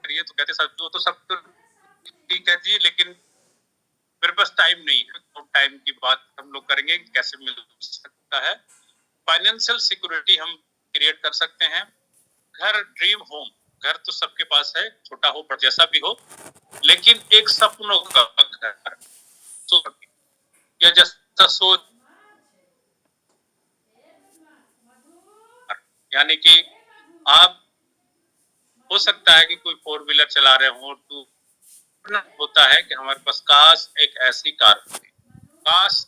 ये तो कहते सब तो सब तो ठीक है जी, लेकिन मेरे पास टाइम नहीं है। तो टाइम की बात हम लोग करेंगे कैसे मिल सकता है। फाइनेंशियल सिक्योरिटी हम क्रिएट कर सकते हैं। घर, ड्रीम होम, घर तो सबके पास है, छोटा हो पर जैसा भी हो, लेकिन एक सपनों का घर, या जैसा सोच, यानी कि आप, हो सकता है कि कोई फोर व्हीलर चला रहे हो, टू होता है कि हमारे पास काश एक ऐसी कार होती, काश,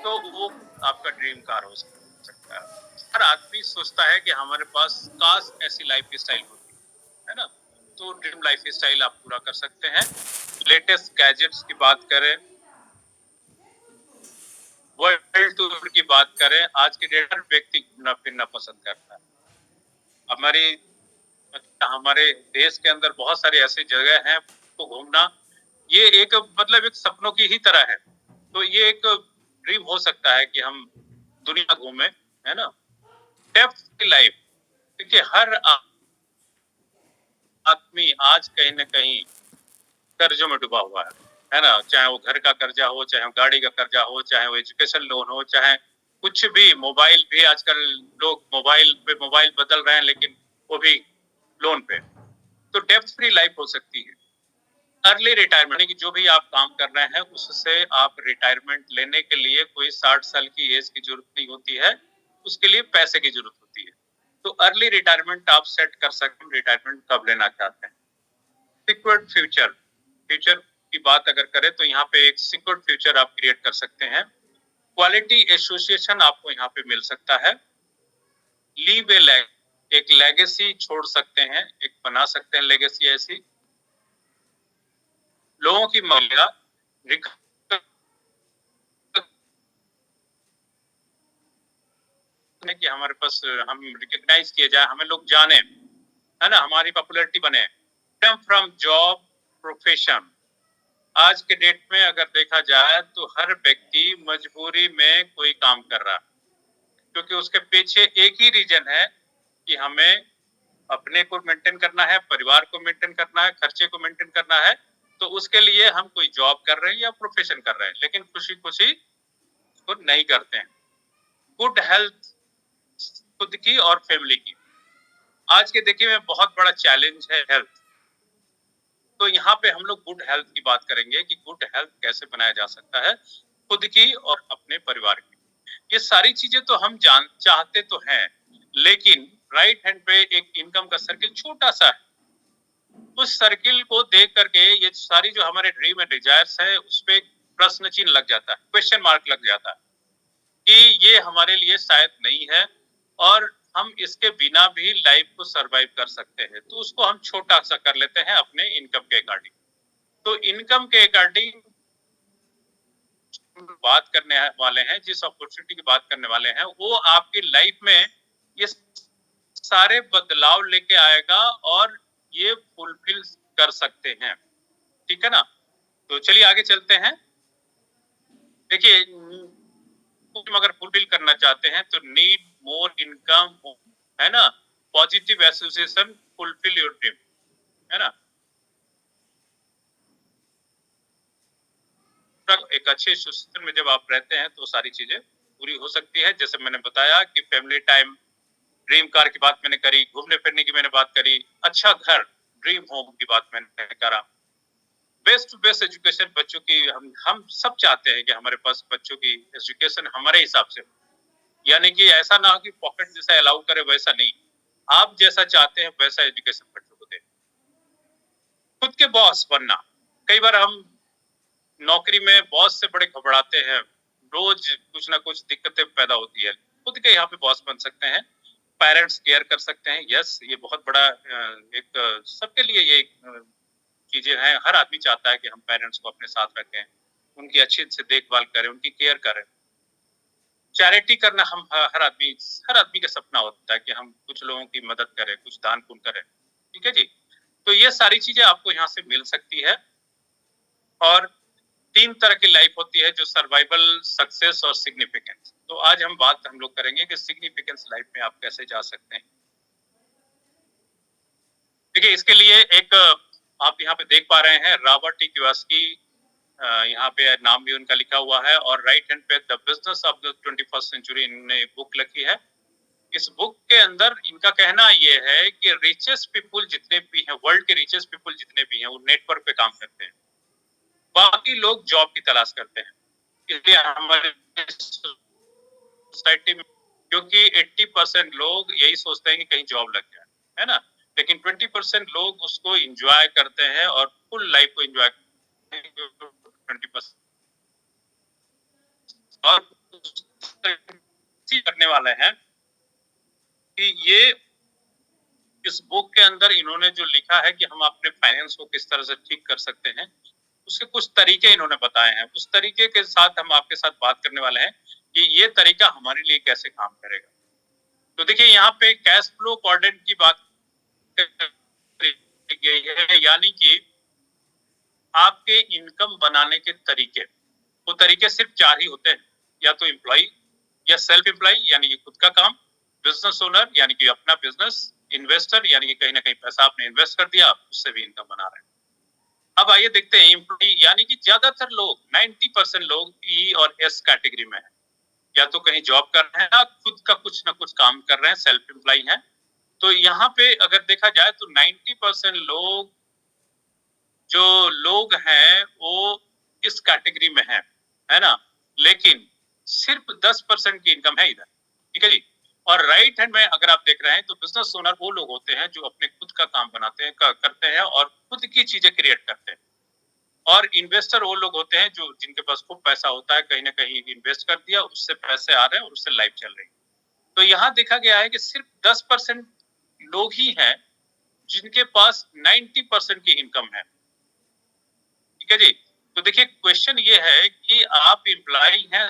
तो वो आपका ड्रीम कार हो सकता है। हर आदमी सोचता है कि हमारे पास काश ऐसी लाइफ स्टाइल होती है ना। तो ड्रीम लाइफ स्टाइल आप पूरा कर सकते हैं। लेटेस्ट गैजेट्स की बात करें, वर्ल्ड टूर की बात करें, आज के डेट हर व्यक्ति घूमना फिरना पसंद करता है। हमारी हमारे देश के अंदर बहुत सारी ऐसी जगह हैं तो घूमना, ये एक मतलब एक सपनों की ही तरह है। तो ये एक ड्रीम हो सकता है कि हम दुनिया घूमें, है ना। डेप्थ की लाइफ, देखिए हर आदमी आज कहीं ना कहीं कर्जों में डूबा हुआ है ना। चाहे वो घर का कर्जा हो, चाहे वो गाड़ी का कर्जा हो, चाहे वो एजुकेशन लोन हो, चाहे कुछ भी, मोबाइल भी आजकल लोग मोबाइल पे मोबाइल बदल रहे हैं, लेकिन वो भी लोन पे। तो डेप्थ फ्री लाइफ हो सकती है। अर्ली रिटायरमेंट, यानी कि जो भी आप काम कर रहे हैं उससे आप रिटायरमेंट लेने के लिए कोई 60 साल की एज की जरूरत नहीं होती है, उसके लिए पैसे की जरूरत होती है। तो अर्ली रिटायरमेंट आप सेट कर सकते हैं, रिटायरमेंट कब लेना चाहते हैं। सिक्योर्ड फ्यूचर, फ्यूचर की बात अगर करें तो यहाँ पे एक सिक्योर्ड फ्यूचर आप क्रिएट कर सकते हैं। क्वालिटी एसोसिएशन आपको यहाँ पे मिल सकता है। लीव ए लैग, एक लेगेसी छोड़ सकते हैं, एक बना सकते हैं लेगेसी ऐसी लोगों की मिलेगा कि हमारे पास हम रिकॉग्नाइज किए जाए, हमें लोग जाने, है ना, हमारी पॉपुलैरिटी बने। फ्रॉम जॉब, प्रोफेशन, आज के डेट में अगर देखा जाए तो हर व्यक्ति मजबूरी में कोई काम कर रहा है, क्योंकि उसके पीछे एक ही रीजन है कि हमें अपने को मेंटेन करना है, परिवार को मेंटेन करना है, खर्चे को मेंटेन करना है। तो उसके लिए हम कोई जॉब कर रहे हैं या प्रोफेशन कर रहे हैं, लेकिन खुशी खुशी उसको नहीं करते हैं। गुड हेल्थ, खुद की और फैमिली की, आज के देखिए में बहुत बड़ा चैलेंज है हेल्थ। तो यहाँ पे हम लोग गुड हेल्थ की बात करेंगे कि गुड हेल्थ कैसे बनाया जा सकता है, खुद की और अपने परिवार की। ये सारी चीजें तो हम जान चाहते तो हैं, लेकिन राइट हैंड पे एक इनकम का सर्किल छोटा सा है। उस सर्किल को देख करके ये सारी जो हमारे ड्रीम एंड डिजायर्स है उस पे प्रश्न चिन्ह लग जाता है, क्वेश्चन मार्क लग जाता है कि ये हमारे लिए शायद नहीं है, और हम इसके बिना भी लाइफ को सरवाइव कर सकते हैं। तो उसको हम छोटा सा कर लेते हैं अपने इनकम के अकॉर्डिंग। तो इनकम के अकॉर्डिंग बात करने वाले हैं, जिस अपॉर्चुनिटी की बात करने वाले हैं, वो आपकी लाइफ में ये सारे बदलाव लेके आएगा और ये फुलफिल कर सकते हैं। ठीक है ना। तो चलिए आगे चलते हैं। देखिए, तुम अगर फुलफिल करना चाहते हैं तो नीड मोर इनकम, है ना, positive association, fulfil your dream, है ना। एक अच्छे एसोसिएशन में जब आप रहते हैं तो सारी चीजें पूरी हो सकती है। जैसे मैंने बताया कि फैमिली टाइम, ड्रीम कार की बात मैंने करी, घूमने फिरने की मैंने बात करी, अच्छा घर, ड्रीम होम की बात मैंने करा, बेस्ट टू बेस्ट एजुकेशन बच्चों की, हम सब चाहते हैं कि हमारे पास बच्चों की एजुकेशन हमारे हिसाब से, यानी कि ऐसा ना हो कि पॉकेट जैसा अलाउ करे वैसा नहीं, आप जैसा चाहते हैं वैसा एजुकेशन बच्चों को दें। खुद के बॉस बनना, कई बार हम नौकरी में बॉस से बड़े घबराते हैं, रोज कुछ ना कुछ दिक्कतें पैदा होती है। खुद के यहाँ पे बॉस बन सकते हैं, पेरेंट्स केयर कर सकते हैं। यस, ये बहुत बड़ा एक सबके लिए ये चीजें हैं। हर आदमी चाहता है कि हम पेरेंट्स को अपने साथ रखें, उनकी अच्छी से देखभाल करें, उनकी केयर करें। चैरिटी करना हम हर आदमी का सपना होता है कि हम कुछ लोगों की मदद करें, कुछ दान पुण्य करें। ठीक है जी। तो ये सारी चीजें आपको यहाँ से मिल सकती है। और तीन तरह की लाइफ होती है, जो सर्वाइवल, सक्सेस और सिग्निफिकेंस। तो आज हम लोग करेंगे कि सिग्निफिकेंस लाइफ में आप कैसे जा सकते हैं। देखिए, इसके लिए एक आप यहाँ पे देख पा रहे हैं रॉबर्ट टी कियोसाकी, यहाँ पे नाम भी उनका लिखा हुआ है, और राइट हैंड पे the business of the 21st century इन्होंने बुक लिखी है। इस बुक के अंदर इनका कहना ये है कि रिचेस्ट पीपुल जितने भी हैं, वर्ल्ड के रिचेस्ट पीपुल जितने भी हैं, वो नेटवर्क पे काम करते हैं, बाकी लोग जॉब की तलाश करते हैं। इसलिए हमारे सोसाइटी में, क्योंकि 80% लोग यही सोचते हैं कि कहीं जॉब लग जाए, है ना, लेकिन 20% लोग उसको एंजॉय करते हैं और फुल लाइफ को एंजॉय करते हैं। 20% और करने वाले हैं कि ये इस बुक के अंदर इन्होंने जो लिखा है कि हम अपने फाइनेंस को किस तरह से ठीक कर सकते हैं, उसके कुछ तरीके इन्होंने बताए हैं। उस तरीके के साथ हम आपके साथ बात करने वाले हैं कि ये तरीका हमारे लिए कैसे काम करेगा। तो देखिए, यहाँ पे कैश फ्लो क्वाड्रेंट की बात गई है, यानी कि आपके इनकम बनाने के तरीके। वो तरीके सिर्फ 4 ही होते हैं, या तो एम्प्लॉय, या सेल्फ एम्प्लॉय यानी कि खुद का काम, बिजनेस ओनर यानी कि अपना बिजनेस, इन्वेस्टर यानी कि कहीं ना कहीं पैसा आपने इन्वेस्ट कर दिया, उससे भी इनकम बना रहे हैं। अब आइए देखते हैं एम्प्लॉय, यानी कि ज्यादातर लोग 90% लोग ई और एस कैटेगरी में है, या तो कहीं जॉब कर रहे हैं या खुद का कुछ ना कुछ काम कर रहे हैं, सेल्फ एम्प्लॉय हैं। तो यहाँ पे अगर देखा जाए तो 90% लोग जो लोग हैं वो इस कैटेगरी में है ना, लेकिन सिर्फ 10% की इनकम है इधर, ठीक है जी। और राइट हैंड में अगर आप देख रहे हैं तो बिजनेस ओनर वो लोग होते हैं जो अपने खुद का काम बनाते हैं, करते हैं और खुद की चीजें क्रिएट करते हैं। और इन्वेस्टर वो लोग होते हैं जो जिनके पास खूब पैसा होता है, कहीं ना कहीं इन्वेस्ट कर दिया, उससे पैसे आ रहे हैं और उससे लाइफ चल रही है। तो यहाँ देखा गया है कि सिर्फ 10% लोग ही हैं जिनके पास 90% की इनकम है, ठीक है जी। तो देखिए, क्वेश्चन ये है कि आप एम्प्लॉय हैं,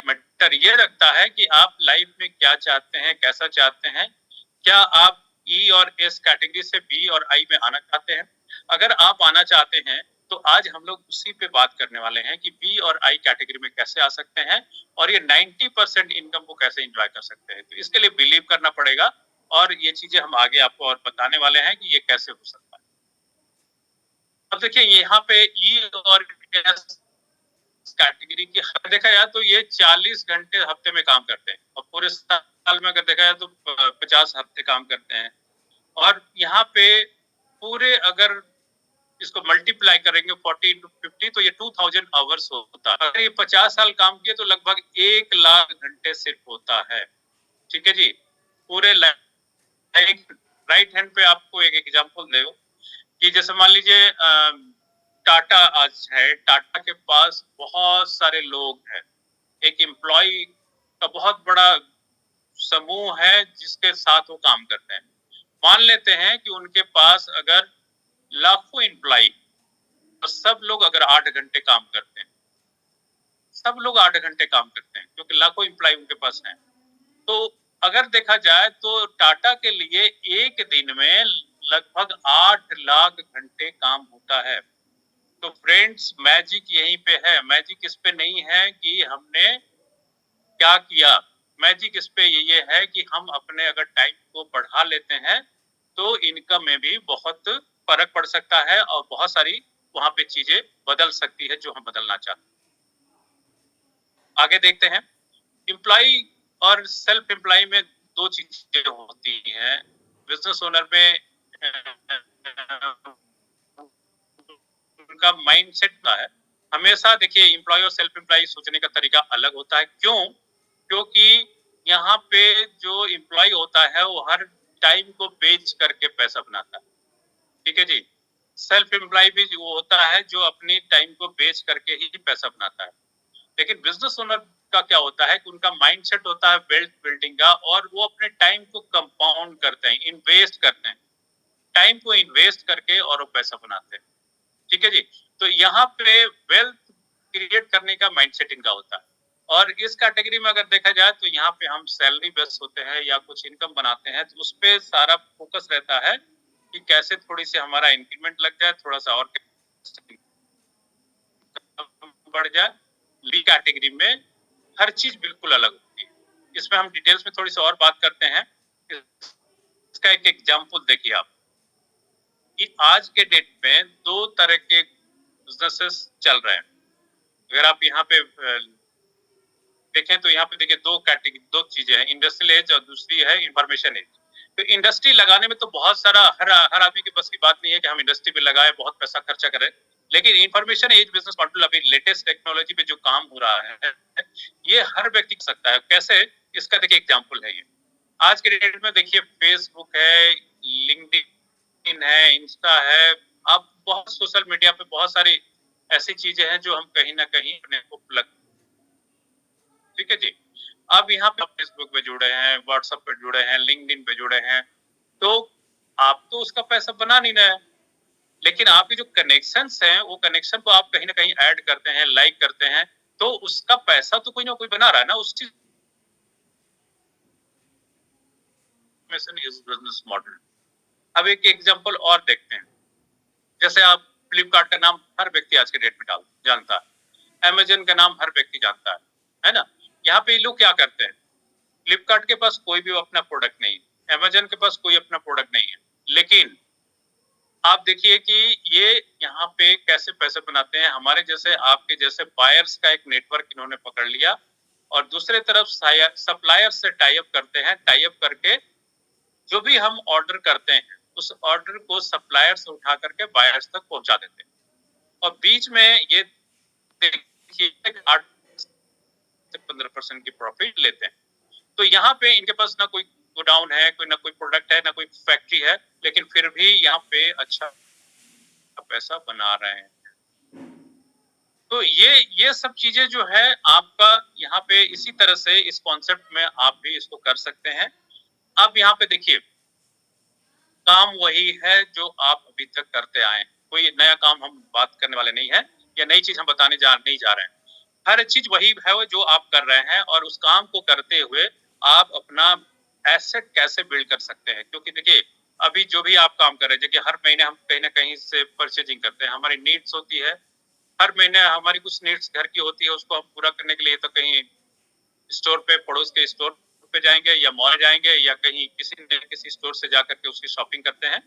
मैटर ये रखता है कि आप लाइफ में क्या चाहते हैं, कैसा चाहते हैं। क्या आप ई और एस कैटेगरी से बी और आई में आना चाहते हैं? अगर आप आना चाहते हैं तो आज हम लोग उसी पे बात करने वाले हैं कि बी और आई कैटेगरी में कैसे आ सकते हैं और ये 90% इनकम को कैसे एंजॉय कर सकते हैं। तो इसके लिए बिलीव करना पड़ेगा, और ये चीजें हम आगे आपको और बताने वाले हैं कि ये कैसे हो सकता है। अब देखिए, यहाँ पे ई और एस कैटेगरी की देखा जाए तो ये 40 घंटे हफ्ते में काम करते हैं, और पूरे साल में अगर देखा जाए तो 50 हफ्ते काम करते हैं। और यहाँ पे पूरे अगर इसको मल्टीप्लाई करेंगे 40 into 50 तो ये 2000 आवर्स होता है। अगर ये 50 साल काम किए तो लगभग 1 लाख घंटे सिर्फ होता है, ठीक है जी। पूरे राइट हैंड पे आपको एक एग्जांपल दे कि जैसे मान लीजिए टाटा आज है, टाटा के पास बहुत सारे लोग हैं, एक एम्प्लॉय का बहुत बड़ा समूह है जिसके साथ वो काम करते हैं। मान लेते हैं कि उनके पास अगर लाखों एम्प्लॉय, तो सब लोग अगर 8 घंटे काम करते हैं, सब लोग 8 घंटे काम करते हैं क्योंकि लाखों एम्प्लॉय उनके पास हैं। तो अगर देखा जाए तो टाटा के लिए एक दिन में लगभग 8 लाख घंटे काम होता है। तो फ्रेंड्स, मैजिक यहीं पे है, मैजिक इस पे नहीं है कि हमने क्या किया, मैजिक इस पे ये है कि हम अपने अगर टाइम को बढ़ा लेते हैं तो इनकम में भी बहुत फर्क पड़ सकता है और बहुत सारी वहां पे चीजें बदल सकती है जो हम बदलना चाहते हैं। आगे देखते हैं, एम्प्लॉय और सेल्फ एम्प्लॉय में दो चीजें होती हैं। बिजनेस ओनर में उनका माइंडसेट का है, हमेशा देखिए एम्प्लॉय और सेल्फ एम्प्लॉय सोचने का तरीका अलग होता है। क्यों? क्योंकि यहाँ पे जो एम्प्लॉय होता है वो हर टाइम को बेच करके पैसा बनाता है, ठीक है जी। सेल्फ एम्प्लॉय भी वो होता है जो अपनी टाइम को बेच करके ही पैसा बनाता है। लेकिन बिजनेस ओनर का क्या होता है कि उनका माइंडसेट होता है वेल्थ बिल्डिंग का, और वो अपने टाइम को कंपाउंड करते हैं, इन्वेस्ट करते हैं, टाइम को इन्वेस्ट करके और वो पैसा बनाते हैं, ठीक है जी। तो यहाँ पे वेल्थ क्रिएट करने का माइंडसेट इनका होता है। और इस कैटेगरी में अगर देखा जाए तो यहाँ पे हम सैलरी बेस होते हैं या कुछ इनकम बनाते हैं, तो उस पे सारा फोकस रहता है कि कैसे थोड़ी सी हमारा इंक्रीमेंट लग जाए, थोड़ा सा और बढ़ जाए, ली कैटेगरी में हर चीज बिल्कुल अलग होती है। इसमें हम डिटेल्स में थोड़ी सी और बात करते हैं। इसका एक एग्जाम्पल देखिए आप, कि आज के डेट में दो तरह के बिजनेसेस चल रहे हैं। अगर आप यहाँ पे देखें तो यहाँ पे देखिए दो कैटेगरी, दो चीजें हैं, इंडस्ट्रियल एज और दूसरी है इंफॉर्मेशन एज। तो इंडस्ट्री लगाने में तो बहुत सारा हर आदमी के बस की बात नहीं है कि हम इंडस्ट्री पे लगाए, बहुत पैसा खर्चा करें। लेकिन इंफॉर्मेशन एज बिजनेस मॉडल अभी लेटेस्ट टेक्नोलॉजी पे जो काम हो रहा है, ये हर व्यक्ति कर सकता है। कैसे? इसका देखिए एग्जाम्पल है ये। आज के डेट में देखिए फेसबुक है, लिंक्डइन है, इंस्टा है, आप बहुत सोशल मीडिया पे बहुत सारी ऐसी चीजें हैं जो हम कहीं ना कहीं अपने को प्लग, ठीक है जी। अब यहाँ पे फेसबुक पे जुड़े हैं, व्हाट्सएप पे जुड़े हैं, लिंक्डइन पे जुड़े हैं, तो आप तो उसका पैसा बना नहीं रहे हैं, लेकिन आपके जो कनेक्शंस हैं वो कनेक्शन को आप कहीं ना कहीं ऐड करते हैं, लाइक करते हैं, तो उसका पैसा तो कोई ना कोई बना रहा है ना उस चीज। Business model. अब एक एग्जांपल और देखते हैं। जैसे आप फ्लिपकार्ट का नाम हर व्यक्ति आज के डेट में जानता है, अमेजन का नाम हर व्यक्ति जानता है ना। यहाँ पे लोग क्या करते हैं, फ्लिपकार्ट के पास कोई भी अपना प्रोडक्ट नहीं है, अमेजन के पास कोई अपना प्रोडक्ट नहीं है, लेकिन आप देखिए कि ये यहाँ पे कैसे पैसे बनाते हैं। हमारे जैसे आपके जैसे बायर्स का एक नेटवर्क इन्होंने पकड़ लिया, और दूसरे तरफ सप्लायर से टाई अप करते हैं, टाई अप करके जो भी हम ऑर्डर करते हैं उस ऑर्डर को सप्लायर से उठा करके बायर्स तक पहुंचा देते हैं, और बीच में ये देखिए 8 से 15% की प्रॉफिट लेते हैं। तो यहाँ पे इनके पास ना कोई गोडाउन है, कोई ना कोई प्रोडक्ट है, ना कोई फैक्ट्री है, लेकिन फिर भी यहाँ पे अच्छा पैसा बना रहे हैं। तो ये सब चीजें जो है आपका यहाँ पे इसी तरह से इस कॉन्सेप्ट में आप भी इसको कर सकते हैं। अब यहाँ पे देखिए काम वही है जो आप अभी तक करते आए, कोई नया काम हम बात करने वाले नहीं है, या नई चीज हम बताने नहीं जा रहे हैं। हर चीज वही है जो आप कर रहे हैं, और उस काम को करते हुए आप अपना एसेट कैसे बिल्ड कर सकते हैं। क्योंकि देखिए अभी जो भी आप काम कर रहे हैं, देखिए हर महीने हम कहीं ना कहीं से परचेजिंग करते हैं, हमारी नीड्स होती है, हर महीने हमारी कुछ नीड्स घर की होती है, उसको हम पूरा करने के लिए तो कहीं स्टोर पे, पड़ोस के स्टोर पे जाएंगे, या मॉल जाएंगे, या कहीं किसी स्टोर से जाकर के उसकी शॉपिंग करते हैं।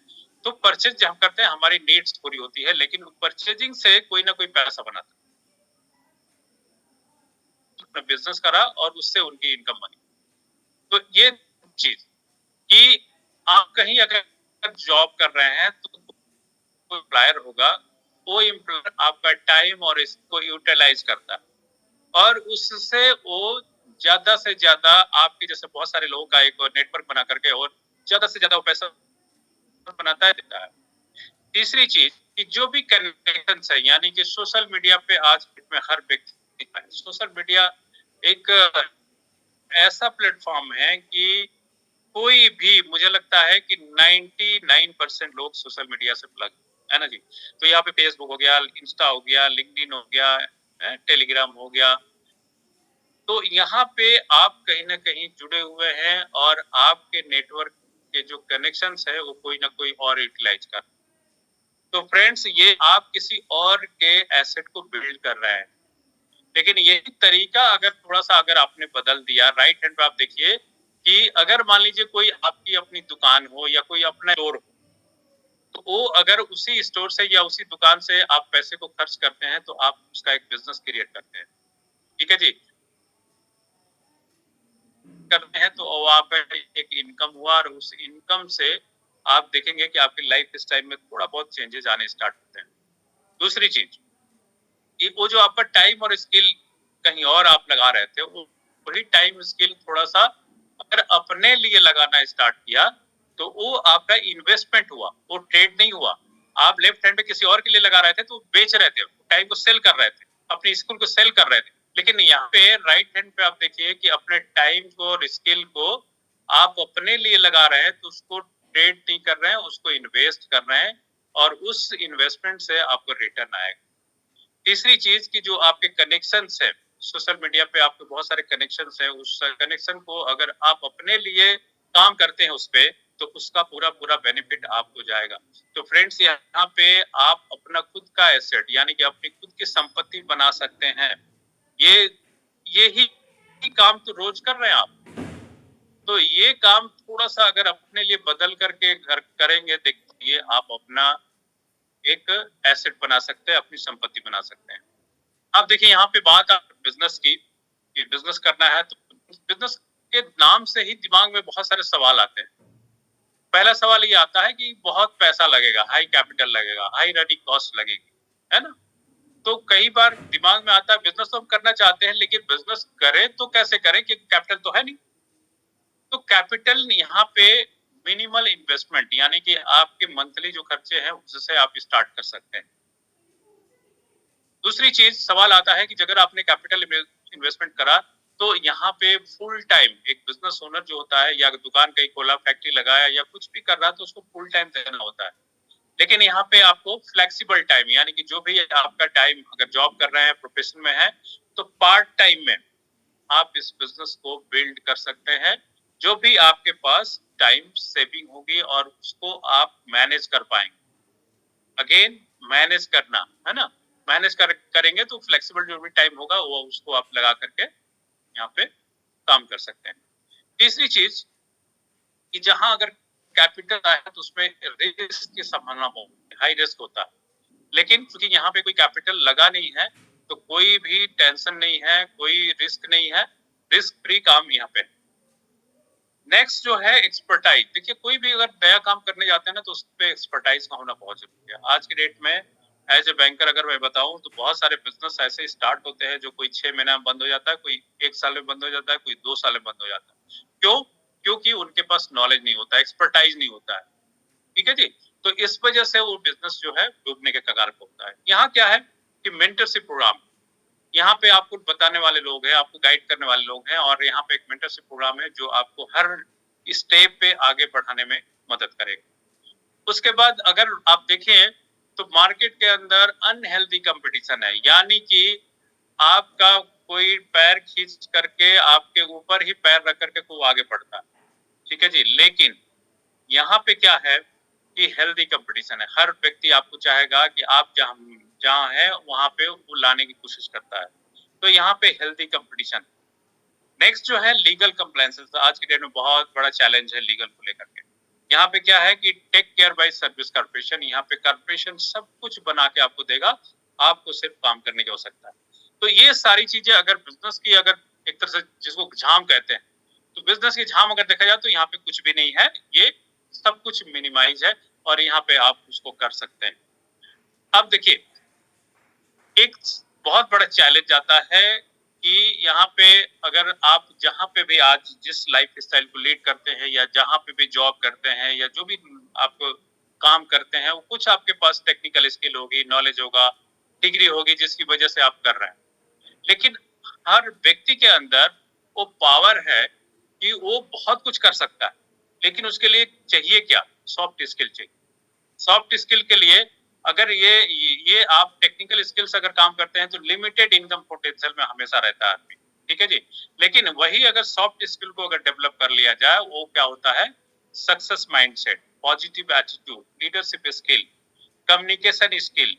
तो परचेज जब हम करते हैं हमारी नीड्स पूरी होती है, लेकिन परचेजिंग से कोई ना कोई पैसा बनाता है, अपना बिजनेस करा और उससे उनकी इनकम बनी। तो ये चीज कि आप कहीं अगर जॉब कर रहे हैं तो कोई एम्प्लॉयर होगा, वो एम्प्लॉयर आपका टाइम और इसको यूटिलाइज करता है, और उससे वो ज्यादा से ज्यादा आपके जैसे बहुत सारे लोगों का एक नेटवर्क बना करके और ज्यादा से ज्यादा वो पैसा बनाता है, देता है। तीसरी चीज कि जो भी कनेक्शन है, यानी कि सोशल मीडिया पे आज में हर व्यक्ति, सोशल मीडिया एक ऐसा प्लेटफॉर्म है कि कोई भी, मुझे लगता है कि 99% लोग सोशल मीडिया से प्लग है ना जी। तो यहाँ पे फेसबुक हो गया, इंस्टा हो गया, लिंक्डइन हो गया, टेलीग्राम हो गया, तो यहाँ पे आप कहीं ना कहीं जुड़े हुए हैं, और आपके नेटवर्क के जो कनेक्शंस है वो कोई ना कोई और यूटिलाइज कर। तो फ्रेंड्स, ये आप किसी और के एसेट को बिल्ड कर रहे हैं, लेकिन यही तरीका अगर थोड़ा सा अगर आपने बदल दिया, राइट हैंड पे आप देखिए कि अगर मान लीजिए कोई आपकी अपनी दुकान हो या कोई अपना स्टोर हो, तो वो अगर उसी स्टोर से या उसी दुकान से आप पैसे को खर्च करते हैं, तो आप उसका एक बिजनेस क्रिएट करते हैं, ठीक है जी। करते हैं तो आपका एक इनकम हुआ, और उस इनकम से आप देखेंगे कि आपकी लाइफ स्टाइल में थोड़ा बहुत चेंजेस आने स्टार्ट होते हैं। दूसरी चीज, वो जो आपका टाइम और स्किल कहीं और आप लगा रहे थे, वही टाइम स्किल थोड़ा सा अगर अपने लिए लगाना स्टार्ट किया, तो वो आपका इन्वेस्टमेंट हुआ, वो ट्रेड नहीं हुआ। आप लेफ्ट हैंड पे किसी और के लिए लगा रहे थे तो बेच रहे थे, टाइम को सेल कर रहे थे, अपनी स्किल को सेल कर रहे थे। लेकिन यहाँ पे राइट हैंड पे आप देखिए कि अपने टाइम को और स्किल को आप अपने लिए लगा रहे हैं, तो उसको ट्रेड नहीं कर रहे हैं, उसको इन्वेस्ट कर रहे हैं, और उस इन्वेस्टमेंट से आपको रिटर्न आएगा। तीसरी चीज की जो आपके कनेक्शंस है, सोशल मीडिया पे आपके बहुत सारे कनेक्शंस हैं, उस कनेक्शन को अगर आप अपने लिए काम करते हैं उस पे, तो उसका पूरा पूरा बेनिफिट आपको जाएगा। तो फ्रेंड्स, यहाँ पे आप अपना खुद का एसेट यानी कि अपनी खुद की संपत्ति बना सकते हैं। ये ही काम तो रोज कर रहे हैं आप, तो ये काम थोड़ा सा अगर अपने लिए बदल करके करेंगे, देखिए आप अपना एक एसेट बना सकते हैं, अपनी संपत्ति बना सकते हैं। आप देखिए यहाँ पे बात आप बिजनेस की, कि बिजनेस करना है तो बिजनेस के नाम से ही दिमाग में बहुत सारे सवाल आते हैं। पहला सवाल ये आता है कि बहुत पैसा लगेगा, हाई कैपिटल लगेगा, हाई रनिंग कॉस्ट लगेगी, है ना। तो कई बार दिमाग में आता है बिजनेस तो हम करना चाहते हैं, लेकिन बिजनेस करें तो कैसे करें, क्योंकि कैपिटल तो है नहीं। तो कैपिटल यहाँ पे मिनिमल इन्वेस्टमेंट यानी कि आपके मंथली जो खर्चे हैं उससे आप स्टार्ट कर सकते हैं। दूसरी चीज सवाल आता है कि अगर आपने कैपिटल इन्वेस्टमेंट करा तो यहाँ पे फुल टाइम एक बिजनेस ओनर जो होता है, या दुकान कहीं खोला, फैक्ट्री लगाया या कुछ भी कर रहा है, तो उसको फुल टाइम देना होता है। लेकिन यहाँ पे आपको फ्लेक्सिबल टाइम यानी कि जो भी आपका टाइम, अगर जॉब कर रहे हैं, प्रोफेशन में है, तो पार्ट टाइम में आप इस बिजनेस को बिल्ड कर सकते हैं। जो भी आपके पास टाइम सेविंग होगी और उसको आप मैनेज कर पाएंगे। अगेन मैनेज करना है ना, करेंगे तो फ्लेक्सिबल जो भी टाइम होगा वो उसको आप लगा करके यहाँ पे काम कर सकते हैं। तीसरी चीज कि जहां अगर कैपिटल आए तो उसमें रिस्क की संभावना बहुत हाई रिस्क होता है, लेकिन क्योंकि यहाँ पे कोई कैपिटल लगा नहीं है तो कोई भी टेंशन नहीं है, कोई रिस्क नहीं है, रिस्क फ्री काम यहाँ पे। नेक्स्ट जो है एक्सपर्टाइज। देखिए कोई भी अगर नया काम करने जाते हैं ना तो उस पे एक्सपर्टाइज का होना बहुत जरूरी है। आज के डेट में एज ए बैंकर अगर मैं बताऊं तो बहुत सारे बिजनेस ऐसे स्टार्ट होते हैं जो कोई 6 महीना में बंद हो जाता है, कोई 1 साल में बंद हो जाता है, कोई 2 साल में बंद हो जाता है। क्यों? क्योंकि उनके पास नॉलेज नहीं होता, एक्सपर्टाइज नहीं होता है। ठीक है जी। तो इस वजह से वो बिजनेस जो है डूबने के कगार पर होता है। यहाँ क्या है कि मेंटरशिप प्रोग्राम, यहाँ पे आपको बताने वाले लोग हैं, आपको गाइड करने वाले लोग हैं, और यहाँ पे एक मेंटरशिप प्रोग्राम है जो आपको हर स्टेप पे आगे बढ़ाने में मदद करेगा। उसके बाद अगर आप देखें तो मार्केट के अंदर अनहेल्दी कंपटीशन है, यानी कि आपका कोई पैर खींच करके आपके ऊपर ही पैर रख करके कोई आगे बढ़ता है। ठीक है जी। लेकिन यहाँ पे क्या है कि हेल्दी कंपटीशन है। हर व्यक्ति आपको चाहेगा कि आप जहाँ है वहां पे वो लाने की कोशिश करता है। तो यहाँ पे हेल्दी कंपटीशन। नेक्स्ट जो है लीगल कंप्लायंसेस, आज के डेट में बहुत बड़ा चैलेंज है लीगल को लेकर के। यहाँ पे क्या है कि take care by service corporation, यहाँ पे कॉर्पोरेशन सब कुछ बना के आपको देगा, आपको सिर्फ काम करने की आवश्यकता है। तो ये सारी चीजें अगर बिजनेस की, अगर एक तरह से जिसको झाम कहते हैं, तो बिजनेस की झाम अगर देखा जाए तो यहाँ पे कुछ भी नहीं है, ये सब कुछ मिनिमाइज है और यहाँ पे आप उसको कर सकते हैं। अब देखिए एक बहुत बड़ा चैलेंज आता है कि यहाँ पे अगर आप जहाँ पे भी आज जिस लाइफ स्टाइल को लीड करते हैं या जहाँ पे भी जॉब करते हैं या जो भी आप काम करते हैं, वो कुछ आपके पास टेक्निकल स्किल होगी, नॉलेज होगा, डिग्री होगी जिसकी वजह से आप कर रहे हैं। लेकिन हर व्यक्ति के अंदर वो पावर है कि वो बहुत कुछ कर सकता है, लेकिन उसके लिए चाहिए क्या? सॉफ्ट स्किल चाहिए। सॉफ्ट स्किल के लिए अगर ये आप टेक्निकल स्किल्स अगर काम करते हैं तो लिमिटेड इनकम पोटेंशियल में हमेशा रहता है आदमी। ठीक है जी। लेकिन वही अगर सॉफ्ट स्किल को अगर डेवलप कर लिया जाए, वो क्या होता है? Success mindset, positive attitude, leadership skill, communication skill,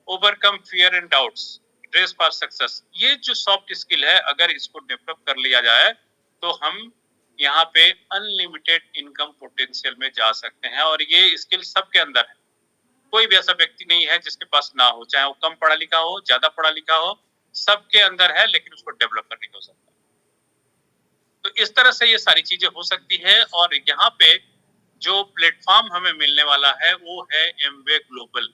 overcome fear and doubts, dress for success. ये जो सॉफ्ट स्किल है अगर इसको डेवलप कर लिया जाए तो हम यहाँ पे अनलिमिटेड इनकम पोटेंशियल में जा सकते हैं। और ये स्किल सबके अंदर है, कोई भी ऐसा व्यक्ति नहीं है जिसके पास ना हो, चाहे वो कम पढ़ा लिखा हो, ज्यादा पढ़ा लिखा हो, सबके अंदर है, लेकिन उसको डेवलप करने की हो सकता है। तो इस तरह से ये सारी चीजें हो सकती है। और यहाँ पे जो प्लेटफॉर्म हमें मिलने वाला है वो है एमवे ग्लोबल,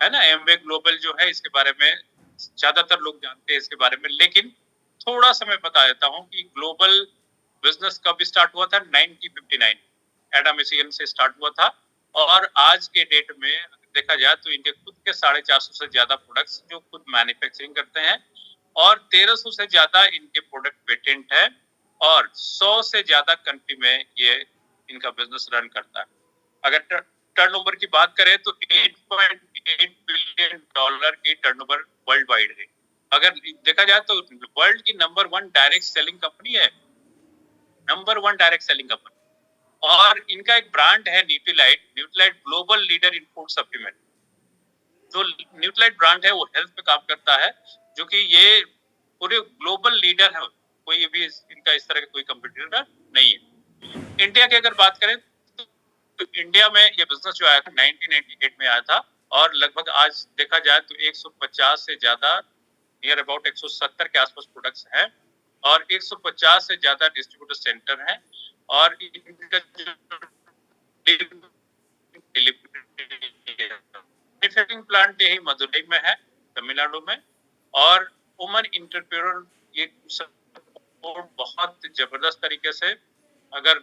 है ना। एमवे ग्लोबल जो है इसके बारे में ज्यादातर लोग जानते हैं इसके बारे में, लेकिन थोड़ा सा मैं बता देता हूँ कि ग्लोबल बिजनेस कब स्टार्ट हुआ था? 1959 एडम स्मिथ से स्टार्ट हुआ था। और आज के डेट में देखा जाए तो इनके खुद के 450 से ज्यादा प्रोडक्ट्स जो खुद मैन्युफैक्चरिंग करते हैं, और 1300 से ज्यादा इनके प्रोडक्ट पेटेंट है, और 100 से ज्यादा कंट्री में ये इनका बिजनेस रन करता है। अगर टर्नओवर की बात करें तो 8.8 बिलियन डॉलर की टर्नओवर वर्ल्ड वाइड है। अगर देखा जाए तो वर्ल्ड की नंबर 1 डायरेक्ट सेलिंग कंपनी है, नंबर 1 डायरेक्ट सेलिंग कंपनी। और इनका एक ब्रांड है Nutrilite global leader in food supplement. जो न्यूट्रीलाइट ब्रांड है वो हेल्थ पे काम करता है, जो कि ये पूरे ग्लोबल लीडर है, कोई भी इनका इस तरह का कोई कंपटीटर नहीं है। इंडिया की अगर बात करें तो इंडिया में ये बिजनेस जो आया था 1998 में आया था, और लगभग आज देखा जाए तो 150 से ज्यादा, नियर अबाउट 170 के आसपास प्रोडक्ट्स हैं, और 150 से ज्यादा डिस्ट्रीब्यूटर सेंटर हैं, और इनका जो मैन्युफैक्चरिंग प्लांट यही मदुरई में है, तमिलनाडु में। और वुमन एंटरप्रेन्योर ये सपोर्ट बहुत जबरदस्त तरीके से, अगर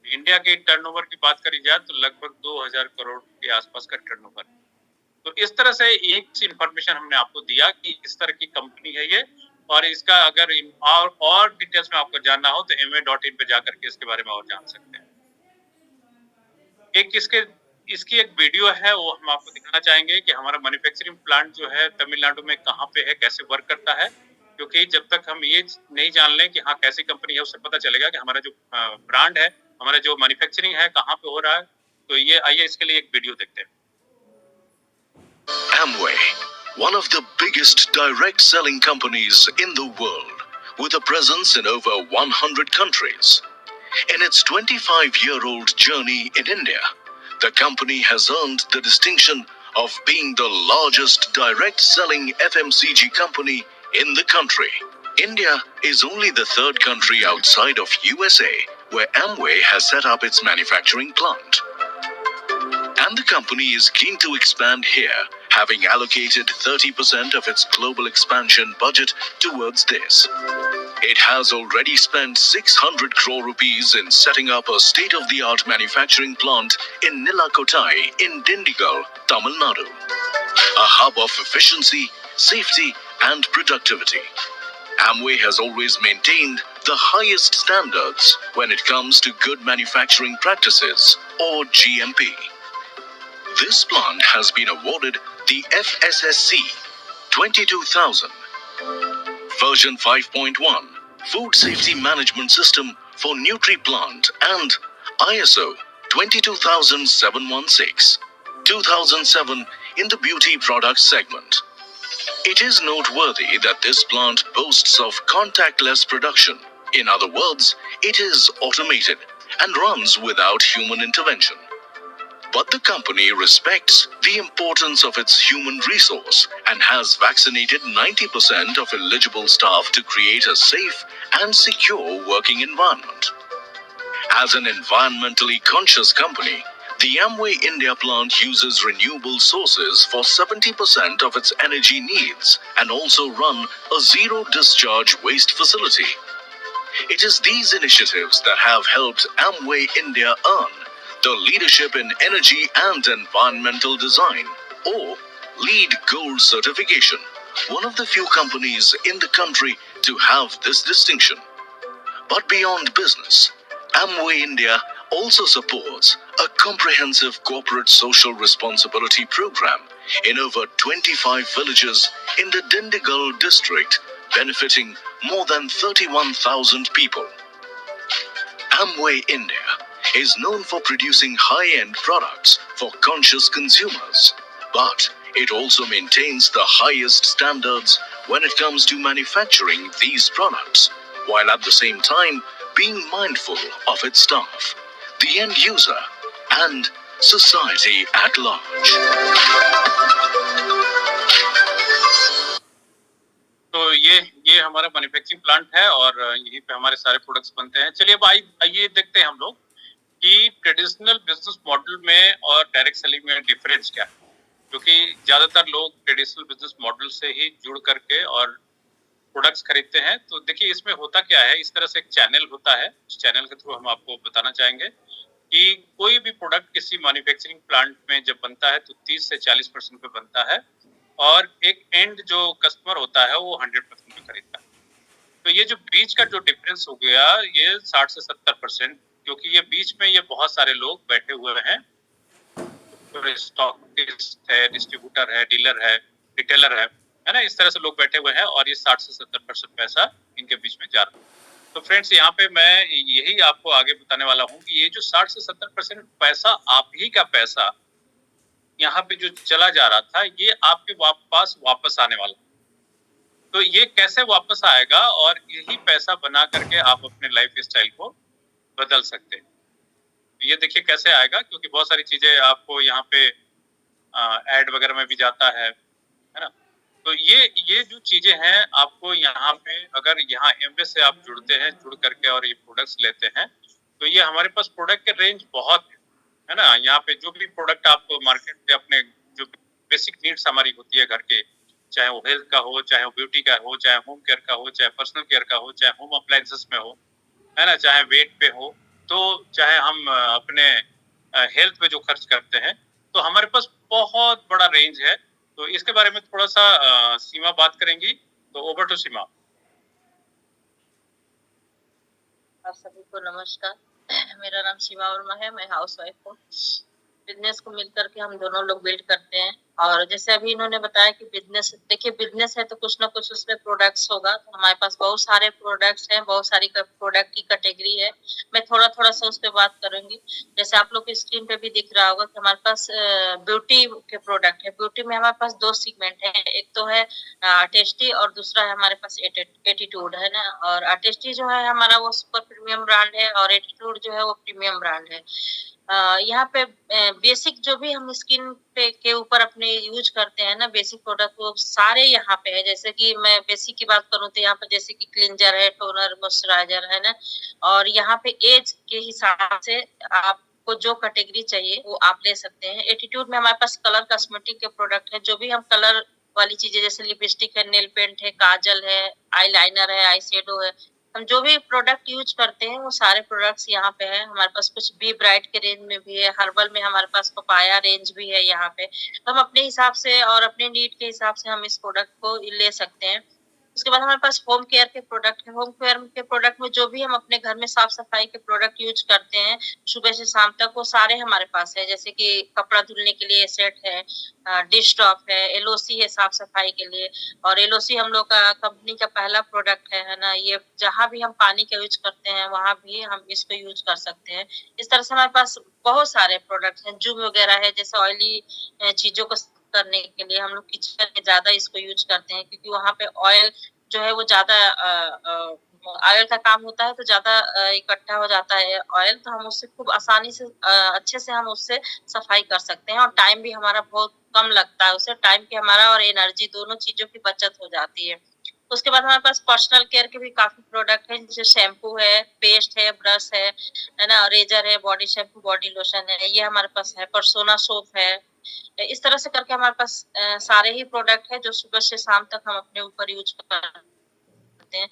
इंडिया के टर्नओवर की बात करी जाए तो लगभग 2000 करोड़ के आसपास का टर्नओवर। तो इस तरह से एक इंफॉर्मेशन हमने आपको दिया कि इस तरह की कंपनी है ये, और इसका अगर और डिटेल्स में आपको जानना हो तो ma.in पे जाकर के इसके बारे में और जान सकते हैं। इसकी एक वीडियो है, वो हम आपको दिखाना चाहेंगे कि हमारा मैन्युफैक्चरिंग प्लांट जो है तमिलनाडु में कहाँ पे है, कैसे वर्क करता है। क्योंकि जब तक हम ये नहीं जान लें कि हाँ कैसी कंपनी है, उससे पता चलेगा कि हमारा जो ब्रांड है, हमारा जो मैन्युफैक्चरिंग है कहाँ पे हो रहा है। तो ये आइए इसके लिए एक वीडियो देखते हैं। Amway, one of the biggest direct selling companies in the world, with a presence in over 100 countries. In its 25-year-old journey in India, the company has earned the distinction of being the largest direct selling FMCG company in the country. India is only the third country outside of USA where Amway has set up its manufacturing plant. And the company is keen to expand here, having allocated 30% of its global expansion budget towards this. It has already spent 600 crore rupees in setting up a state-of-the-art manufacturing plant in Nilakottai in Dindigul, Tamil Nadu. A hub of efficiency, safety and productivity. Amway has always maintained the highest standards when it comes to good manufacturing practices, or GMP. This plant has been awarded the FSSC 22000 version 5.1 Food Safety Management System for NutriPlant and ISO 22716 2007 in the beauty products segment. It is noteworthy that this plant boasts of contactless production. In other words, it is automated and runs without human intervention. But the company respects the importance of its human resource and has vaccinated 90% of eligible staff to create a safe and secure working environment. As an environmentally conscious company, the Amway India plant uses renewable sources for 70% of its energy needs and also run a zero-discharge waste facility. It is these initiatives that have helped Amway India earn the Leadership in Energy and Environmental Design, or LEED Gold certification, one of the few companies in the country to have this distinction. But beyond business, Amway India also supports a comprehensive corporate social responsibility program in over 25 villages in the Dindigul district, benefiting more than 31,000 people. Amway India is known for producing high-end products for conscious consumers, but it also maintains the highest standards when it comes to manufacturing these products, while at the same time being mindful of its staff, the end user, and society at large. तो ये हमारा manufacturing plant है और यहीं पे हमारे सारे products बनते हैं। चलिए अब आइए देखते हैं हम लोग कि ट्रेडिशनल बिजनेस मॉडल में और डायरेक्ट सेलिंग में डिफरेंस क्या है, क्योंकि ज्यादातर लोग ट्रेडिशनल बिजनेस मॉडल से ही जुड़ करके और प्रोडक्ट्स खरीदते हैं। तो देखिए इसमें होता क्या है, इस तरह से एक चैनल होता है, उस चैनल के थ्रू हम आपको बताना चाहेंगे कि कोई भी प्रोडक्ट किसी मैन्युफैक्चरिंग प्लांट में जब बनता है तो 30 से 40% पे बनता है, और एक एंड जो कस्टमर होता है वो 100% पे खरीदता है। तो ये जो बीच का जो डिफरेंस हो गया ये 60 से 70%, क्योंकि ये बीच में ये बहुत सारे लोग बैठे हुए हैं, तो स्टॉकिस्ट है, डिस्ट्रीब्यूटर है, डीलर है, रिटेलर है ना, इस तरह से लोग बैठे हुए हैं और ये 60 से 70% पैसा इनके बीच में जा रहा है। तो फ्रेंड्स यहाँ पे मैं यही आपको आगे बताने वाला हूँ कि ये जो 60 से 70% पैसा, आप ही का पैसा यहाँ पे जो चला जा रहा था, ये आपके पास वापस आने वाला। तो ये कैसे वापस आएगा, और यही पैसा बना करके आप अपने लाइफ स्टाइल को बदल सकते हैं। ये देखिए कैसे आएगा, क्योंकि बहुत सारी चीजें आपको यहाँ पे एड वगैरह में भी जाता है ना। तो ये जो चीजें हैं आपको यहाँ पे, अगर यहाँ एमवे से आप जुड़ते हैं, जुड़ करके और ये प्रोडक्ट्स लेते हैं, तो ये हमारे पास प्रोडक्ट के रेंज बहुत है ना। यहाँ पे जो भी प्रोडक्ट आप मार्केट से अपने जो बेसिक नीड्स हमारी होती है घर के, चाहे वो हेल्थ का हो, चाहे वो ब्यूटी का हो, चाहे होम केयर का हो, चाहे पर्सनल केयर का हो, चाहे होम अप्लायंसेस में हो, है ना, चाहे वेट पे हो, तो चाहे हम अपने हेल्थ पे जो खर्च करते हैं, तो हमारे पास बहुत बड़ा रेंज है। तो इसके बारे में थोड़ा सा सीमा बात करेंगी, तो ओवर टू सीमा। आप सभी को नमस्कार। मेरा नाम सीमा वर्मा है, मैं हाउस वाइफ हूँ। बिजनेस को मिलकर के हम दोनों लोग बिल्ड करते हैं। और जैसे अभी इन्होंने बताया कि बिजनेस, देखिए बिजनेस है तो कुछ ना कुछ उसमें प्रोडक्ट्स होगा। तो हमारे पास बहुत सारे प्रोडक्ट्स हैं, बहुत सारी प्रोडक्ट की कैटेगरी है। मैं थोड़ा थोड़ा सा उस पर बात करूंगी। जैसे आप लोग की स्क्रीन पे भी दिख रहा होगा कि हमारे पास ब्यूटी के प्रोडक्ट है। ब्यूटी में हमारे पास दो सीगमेंट है, एक तो है टेस्टी और दूसरा है हमारे पास एटीट्यूड, है ना। और टेस्टी जो है हमारा वो सुपर प्रीमियम ब्रांड है, और एटीट्यूड जो है वो प्रीमियम ब्रांड है। यहाँ पे बेसिक जो भी हम स्किन पे के ऊपर अपने यूज करते हैं ना, बेसिक प्रोडक्ट, वो सारे यहाँ पे है। जैसे कि मैं बेसिक की बात करूँ तो यहाँ पे जैसे कि क्लिंजर है, टोनर, मॉइस्चराइजर, है ना। और यहाँ पे एज के हिसाब से आपको जो कैटेगरी चाहिए वो आप ले सकते हैं। एटीट्यूड में हमारे पास कलर कॉस्मेटिक के प्रोडक्ट है। जो भी हम कलर वाली चीजें, जैसे लिपस्टिक है, नेल पेंट है, काजल है, आईलाइनर है, आई शेडो है, हम जो भी प्रोडक्ट यूज करते हैं वो सारे प्रोडक्ट्स यहाँ पे है। हमारे पास कुछ बी ब्राइट के रेंज में भी है, हर्बल में हमारे पास पपाया रेंज भी है यहाँ पे। तो हम अपने हिसाब से और अपने नीड के हिसाब से हम इस प्रोडक्ट को ले सकते हैं। उसके बाद हमारे पास होम केयर के प्रोडक्ट है। होम केयर के प्रोडक्ट में जो भी हम अपने घर में साफ सफाई के प्रोडक्ट यूज करते हैं सुबह से शाम तक, वो सारे हमारे पास है। जैसे कि कपड़ा धुलने के लिए सेट है, डिश टॉप है, एलओसी है साफ सफाई के लिए। और एलओसी हम लोग का कंपनी का पहला प्रोडक्ट है ना। ये जहाँ भी हम पानी का यूज करते हैं वहां भी हम इसको यूज कर सकते हैं। इस तरह से हमारे पास बहुत सारे प्रोडक्ट हैं। जूम वगैरह है, जैसे ऑयली चीजों को करने के लिए हम लोग किचन में ज्यादा इसको यूज करते हैं, क्योंकि वहां पे ऑयल जो है वो ज्यादा ऑयल का काम होता है, तो ज्यादा इकट्ठा हो जाता है ऑयल। तो हम उससे खूब आसानी से अच्छे से हम उससे सफाई कर सकते हैं, और टाइम भी हमारा बहुत कम लगता है। उससे टाइम की हमारा और एनर्जी दोनों चीजों की बचत हो जाती है। उसके बाद हमारे पास पर्सनल केयर के भी काफी प्रोडक्ट हैं, जैसे शैम्पू है, पेस्ट है, ब्रश है ना, रेजर है, बॉडी शैम्पू, बॉडी लोशन है, ये हमारे पास है। परसोना सोप है। इस तरह से करके हमारे पास सारे ही प्रोडक्ट है जो सुबह से शाम तक हम अपने ऊपर यूज करते हैं।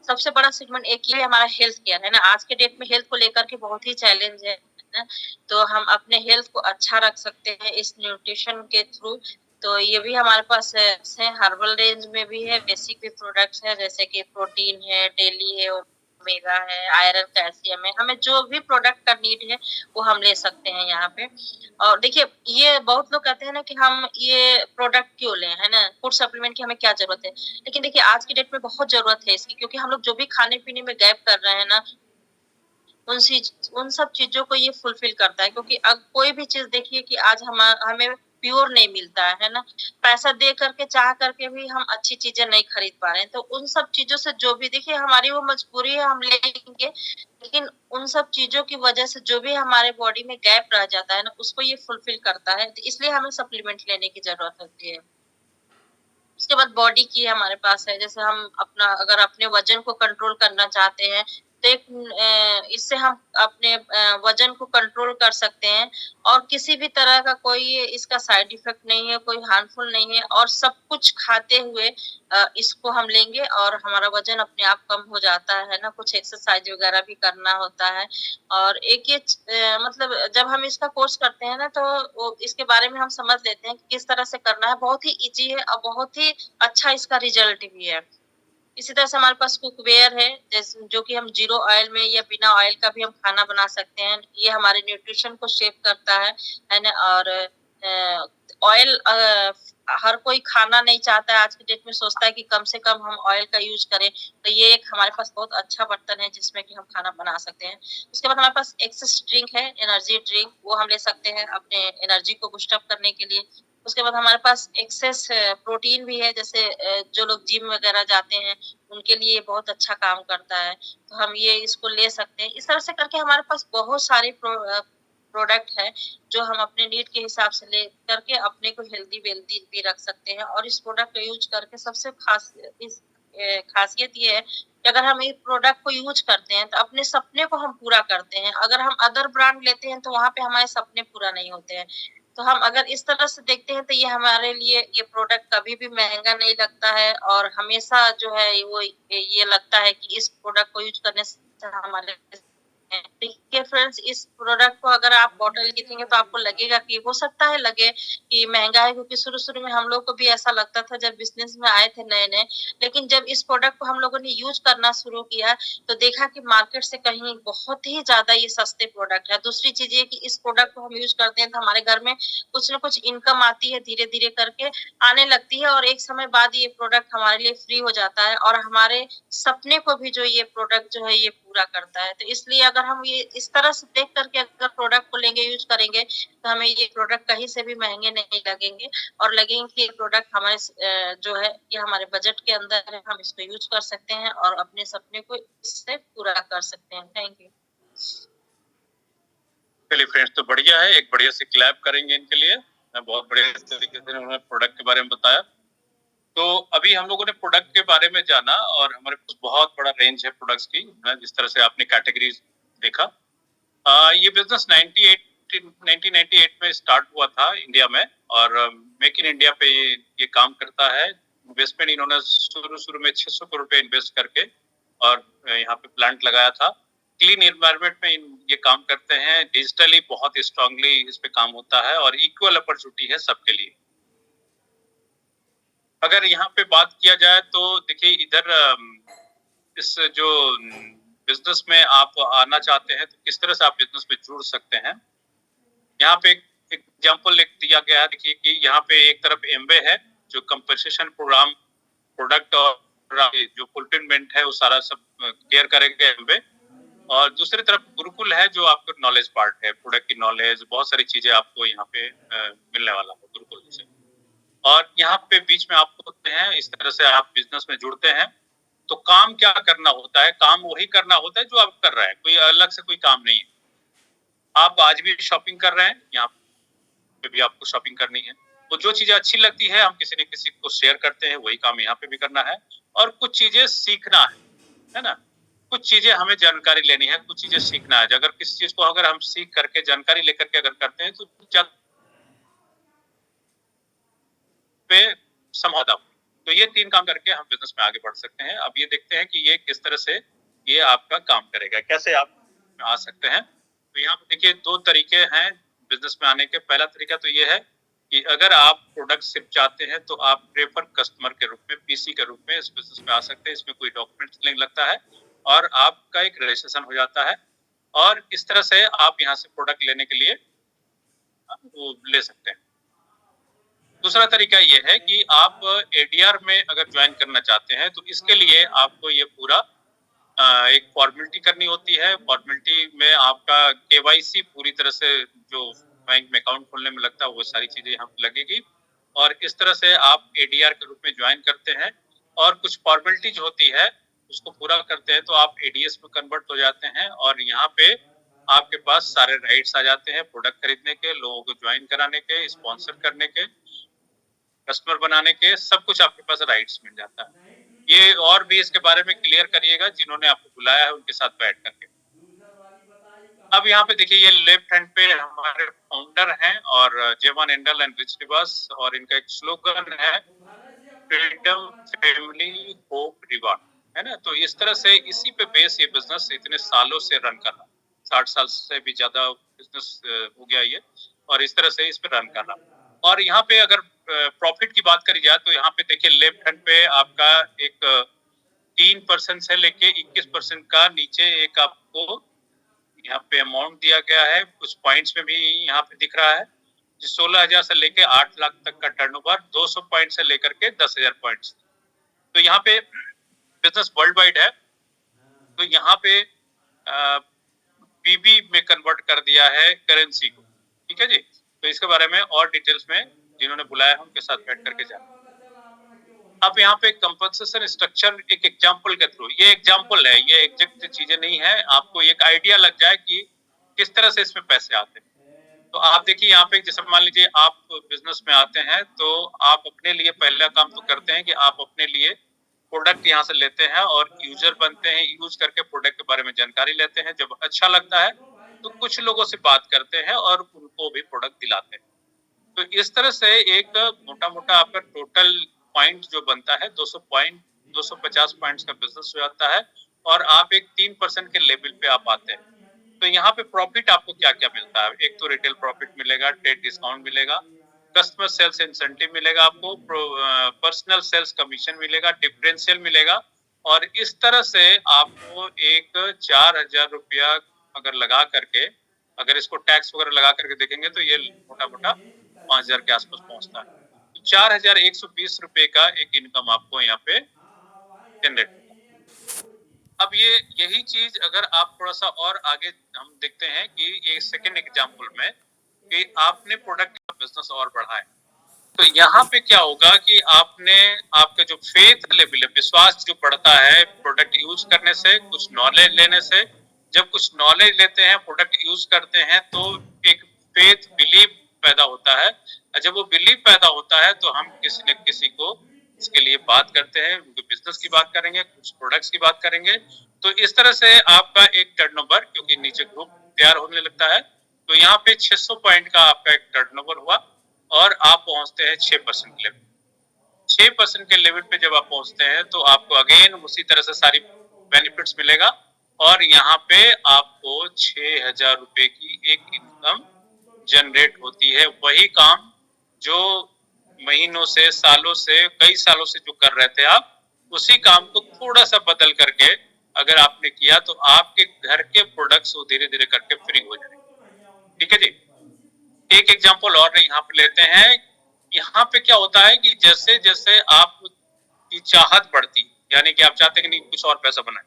सबसे बड़ा सेगमेंट एक ही हमारा हेल्थ केयर है ना। आज के डेट में हेल्थ को लेकर के बहुत ही चैलेंज है ना। तो हम अपने हेल्थ को अच्छा रख सकते हैं इस न्यूट्रिशन के थ्रू। तो ये भी हमारे पास है, हर्बल रेंज में भी है, बेसिक भी प्रोडक्ट्स है, जैसे कि प्रोटीन है, डेली है, ओमेगा है, आयरन, कैल्शियम है। हमें जो भी प्रोडक्ट का नीड है वो हम ले सकते हैं यहाँ पे। और देखिए, ये बहुत लोग कहते हैं ना कि हम ये प्रोडक्ट क्यों लें, है ना, फूड सप्लीमेंट की हमें क्या जरूरत है। लेकिन देखिए आज की डेट में बहुत जरूरत है इसकी, क्योंकि हम लोग जो भी खाने पीने में गैप कर रहे हैं ना, उन सब चीजों को ये फुलफिल करता है। क्योंकि अब कोई भी चीज देखिए कि आज हमें प्योर नहीं मिलता है ना। पैसा दे करके, चाह करके भी हम अच्छी चीजें नहीं खरीद पा रहे हैं। तो उन सब चीजों से जो भी, देखिए हमारी वो मजबूरी है, हम लेंगे, लेकिन उन सब चीजों की वजह से जो भी हमारे बॉडी में गैप रह जाता है ना, उसको ये फुलफिल करता है। तो इसलिए हमें सप्लीमेंट लेने की जरूरत होती है। उसके बाद बॉडी की हमारे पास है, जैसे हम अपना अगर अपने वजन को कंट्रोल करना चाहते हैं, तो एक इससे हम अपने वजन को कंट्रोल कर सकते हैं। और किसी भी तरह का कोई इसका साइड इफेक्ट नहीं है, कोई हार्मफुल नहीं है, और सब कुछ खाते हुए इसको हम लेंगे और हमारा वजन अपने आप कम हो जाता है ना। कुछ एक्सरसाइज वगैरह भी करना होता है। और एक ये मतलब जब हम इसका कोर्स करते हैं ना, तो वो इसके बारे में हम समझ लेते हैं कि किस तरह से करना है। बहुत ही इजी है और बहुत ही अच्छा इसका रिजल्ट भी है। इसी तरह से हमारे पास कुकवेयर है, जैसे जो कि हम जीरो ऑयल में या बिना ऑयल का भी हम खाना बना सकते हैं। ये हमारे न्यूट्रिशन को शेप करता है ना। और ऑयल हर कोई खाना नहीं चाहता है, आज की डेट में सोचता है कि कम से कम हम ऑयल का यूज़ करें। तो ये एक हमारे पास बहुत अच्छा बर्तन है जिसमें कि हम खाना बना सकते हैं। उसके बाद हमारे पास एक्सेस ड्रिंक है, एनर्जी ड्रिंक, वो हम ले सकते हैं अपने एनर्जी को बूस्ट अप करने के लिए। उसके बाद हमारे पास एक्सेस प्रोटीन भी है, जैसे जो लोग जिम वगैरह जाते हैं, उनके लिए ये बहुत अच्छा काम करता है। तो हम ये इसको ले सकते हैं। इस तरह से करके हमारे पास बहुत सारे प्रोडक्ट है, जो हम अपने नीड के हिसाब से ले करके अपने को हेल्दी-वेल्दी भी रख सकते हैं। और इस प्रोडक्ट को यूज़ करके सबसे खासियत ये है कि अगर हम इस प्रोडक्ट को यूज़ करते हैं, तो अपने सपने को हम पूरा करते हैं। अगर हम अदर ब्रांड लेते हैं, तो वहाँ पे हमारे सपने पूरा नहीं होते हैं। तो हम अगर इस तरह से देखते हैं, तो ये हमारे लिए ये प्रोडक्ट कभी भी महँगा नहीं लगता है और हमेशा जो है वो ये लगता है कि इस प्रोडक्ट को यूज़ करने से हमारे देखिए फ्रेंड्स, इस प्रोडक्ट को अगर आप बॉटल देखेंगे तो आपको लगेगा कि हो सकता है लगे कि महँगा है, क्योंकि शुरू-शुरू में हम लोग को भी ऐसा लगता था जब बिज़नेस में आए थे नए-नए। लेकिन जब इस प्रोडक्ट को हम लोगों ने यूज़ करना शुरू किया, तो देखा कि मार्केट से कहीं बहुत ही ज़्यादा ये सस्ते प्रोडक्ट है। दूसरी चीज़ ये कि इस प्रोडक्ट को हम यूज़ करते हैं तो हमारे घर में कुछ न कुछ इनकम आती है, धीरे-धीरे करके आने लगती है और एक समय बाद ये प्रोडक्ट हमारे लिए फ्री हो जाता है और हमारे सपने को भी जो ये प्रोडक्ट जो है ये पूरा करता है। तो इसलिए अगर हम ये इस तरह से देख कर के अगर प्रोडक्ट को लेंगे, यूज़ करेंगे, तो हमें ये प्रोडक्ट कहीं से भी महँगे नहीं लगेंगे और लगेंगे कि ये प्रोडक्ट हमारे जो है ये हमारे बजट के अंदर है, हम इसको यूज़ कर सकते हैं और अपने सपने को इससे पूरा कर सकते हैं। Thank you. चलिए फ्रेंड्स, तो बढ़िया है, एक बढ़िया से क्लैप करेंगे इनके लिए। बहुत बढ़िया तरीके से उन्होंने प्रोडक्ट के बारे में बताया। तो अभी हम लोगों ने प्रोडक्ट के बारे में जाना और हमारे पास बहुत बड़ा रेंज है प्रोडक्ट्स की, जिस तरह से आपने कैटेगरीज देखा। ये बिजनेस 1998 में स्टार्ट हुआ था इंडिया में और मेक इन इंडिया पे ये काम करता है। इन्वेस्टमेंट इन्होंने शुरू में 600 करोड़ रुपए इन्वेस्ट करके और यहाँ पे प्लांट लगाया था। क्लीन एनवायरनमेंट में ये काम करते हैं। डिजिटली बहुत स्ट्रांगली इस पे काम होता है और इक्वल अपॉर्चुनिटी है सबके लिए। अगर यहाँ पे बात किया जाए तो देखिए इधर इस जो बिजनेस में आप आना चाहते हैं तो किस तरह से आप बिजनेस में जुड़ सकते हैं। यहाँ पे एक एग्जांपल एक दिया गया है। देखिए कि यहाँ पे एक तरफ एमवे है जो कंपनसेशन प्रोग्राम प्रोडक्ट और जो फुलफिलमेंट है वो सारा सब केयर करेंगे एमवे। और दूसरी तरफ गुरुकुल है जो आपको नॉलेज पार्ट है, प्रोडक्ट की नॉलेज, बहुत सारी चीजें आपको यहाँ पे मिलने वाला है गुरुकुल से। और यहाँ पे बीच में आप होते हैं, इस तरह से आप बिजनेस में जुड़ते हैं। तो काम क्या करना होता है? काम वही करना होता है जो आप कर रहे हैं, कोई अलग से कोई काम नहीं है। आप आज भी शॉपिंग कर रहे हैं, यहाँ पे भी आपको शॉपिंग करनी है। तो जो चीजें अच्छी लगती है हम किसी न किसी को शेयर करते हैं, वही काम यहाँ पे भी करना है। और कुछ चीजें सीखना है ना? कुछ चीजें हमें जानकारी लेनी है, कुछ चीजें सीखना है। अगर किसी चीज को अगर हम सीख करके जानकारी लेकर के अगर करते हैं तो पे संवाद आप। तो ये 3 काम करके हम बिज़नेस में आगे बढ़ सकते हैं। अब ये देखते हैं कि ये किस तरह से ये आपका काम करेगा, कैसे आप आ सकते हैं। तो यहाँ पे देखिए 2 तरीके हैं बिज़नेस में आने के। पहला तरीका तो ये है कि अगर आप प्रोडक्ट सिर्फ चाहते हैं तो आप प्रेफर कस्टमर के रूप में, पीसी के रूप में इस बिज़नेस में आ सकते हैं। इसमें कोई डॉक्यूमेंट्स नहीं लगता है और आपका एक रजिस्ट्रेशन हो जाता है और इस तरह से आप यहाँ से प्रोडक्ट लेने के लिए वो ले सकते हैं। दूसरा तरीका ये है कि आप एडीआर में अगर ज्वाइन करना चाहते हैं तो इसके लिए आपको ये पूरा एक फॉर्मेलिटी करनी होती है। फॉर्मेलिटी में आपका केवाईसी पूरी तरह से जो बैंक में अकाउंट खोलने में लगता है वो सारी चीजें यहाँ पे लगेगी और इस तरह से आप एडीआर के रूप में ज्वाइन करते हैं और कुछ फॉर्मेलिटीज होती है उसको पूरा करते हैं तो आप एडीएस में कन्वर्ट हो जाते हैं और यहाँ पे आपके पास सारे राइट्स आ जाते हैं प्रोडक्ट खरीदने के, लोगों को ज्वाइन कराने के, स्पॉन्सर करने के, कस्टमर बनाने के, सब कुछ आपके पास राइट्स मिल जाता है। ये और भी इसके बारे में क्लियर करिएगा जिन्होंने आपको बुलाया है उनके साथ बैठ करके। अब यहाँ पे देखिए ये लेफ्ट हैंड पे हमारे फाउंडर हैं और जेवन एंडल एंड रिच निवास और इनका एक स्लोगन है फ्रीडम फैमिली होप रिवॉर्ड, है ना। तो इस तरह से इसी पे बेस ये बिजनेस इतने सालों से रन कर रहा, 60 साल से भी ज्यादा बिजनेस हो गया ये और इस तरह से इस पे रन कर रहा। और यहाँ पे अगर प्रॉफिट की बात करी जाए तो यहाँ पे देखिए लेफ्ट हैंड पे आपका एक 3% से लेके 21% का नीचे एक आपको यहाँ पे अमाउंट दिया गया है, कुछ पॉइंट्स में भी यहाँ पे दिख रहा है 16,000 से लेके 8 लाख तक का टर्नओवर, 200 पॉइंट से लेकर के 10,000 पॉइंट्स। तो यहाँ पे बिजनेस वर्ल्ड वाइड है, तो यहाँ पे पीबी में कन्वर्ट कर दिया है करेंसी को, ठीक है जी। तो इसके बारे में और डिटेल्स में जिन्होंने बुलाया है उनके साथ बैठ करके जाना। अब यहाँ पे कंपनसेशन स्ट्रक्चर एक एग्जांपल के थ्रू, ये एग्जांपल है, ये एग्जैक्ट चीजें नहीं है, आपको एक आइडिया लग जाए कि किस तरह से इसमें पैसे आते हैं। तो आप देखिए यहाँ पे, जैसे मान लीजिए आप बिजनेस में आते हैं, तो आप अपने लिए पहला काम तो करते हैं कि आप अपने लिए प्रोडक्ट यहाँ से लेते हैं और यूजर बनते हैं, यूज करके प्रोडक्ट के बारे में जानकारी लेते हैं। जब अच्छा लगता है तो कुछ लोगों से बात करते हैं और उनको भी प्रोडक्ट दिलाते हैं। तो इस तरह से एक मोटा मोटा आपका टोटल पॉइंट जो बनता है 200 पॉइंट, 250 पॉइंट्स का बिजनेस हो जाता है और आप एक 3% के लेवल पे आप आते हैं। तो यहाँ पे प्रॉफिट आपको क्या क्या मिलता है? एक तो रिटेल प्रॉफिट मिलेगा, ट्रेड डिस्काउंट मिलेगा, कस्टमर सेल्स इंसेंटिव मिलेगा आपको, पर्सनल सेल्स कमीशन मिलेगा, डिफरेंशियल मिलेगा। और इस तरह से आपको एक 4,000 रुपया अगर लगा करके, अगर इसको टैक्स वगैरह लगा करके देखेंगे तो ये मोटा मोटा 5,000 के आसपास पहुंचता है। तो 4,120 रुपए का एक इनकम आपको यहाँ पे जनरेट होगा। अब यही चीज अगर आप थोड़ा सा और आगे हम देखते हैं कि ये सेकेंड एग्जांपल में कि आपने प्रोडक्ट का बिजनेस और बढ़ाए, तो यहाँ पे क्या होगा कि आपने, आपका जो फेथ लेवल है, विश्वास जो बढ़ता है प्रोडक्ट यूज करने से, कुछ नॉलेज लेने से। जब कुछ नॉलेज लेते हैं, प्रोडक्ट यूज करते हैं, तो एक फेथ बिलीव पैदा होता है। जब वो बिलीव पैदा होता है तो हम किसी न किसी को इसके लिए बात करते हैं, उनके बिजनेस की बात करेंगे, कुछ प्रोडक्ट्स की बात करेंगे। तो इस तरह से आपका एक टर्नओवर, क्योंकि नीचे ग्रुप तैयार होने लगता है, तो यहाँ पे 600 पॉइंट का आपका एक टर्नओवर हुआ और आप पहुंचते हैं 6% के लेवल। 6% के लेवल पे जब आप पहुंचते हैं तो आपको अगेन उसी तरह से सारी बेनिफिट्स मिलेगा और यहाँ पे आपको 6,000 रुपए की एक इनकम जनरेट होती है। वही काम जो महीनों से, सालों से, कई सालों से जो कर रहे थे आप, उसी काम को थोड़ा सा बदल करके अगर आपने किया तो आपके घर के प्रोडक्ट्स वो धीरे धीरे करके फ्री हो जाएंगे। ठीक है जी। एक एग्जांपल और यहाँ पे लेते हैं। यहाँ पे क्या होता है कि जैसे जैसे आप की चाहत बढ़ती, यानी कि आप चाहते कि नहीं कुछ और पैसा बनाए,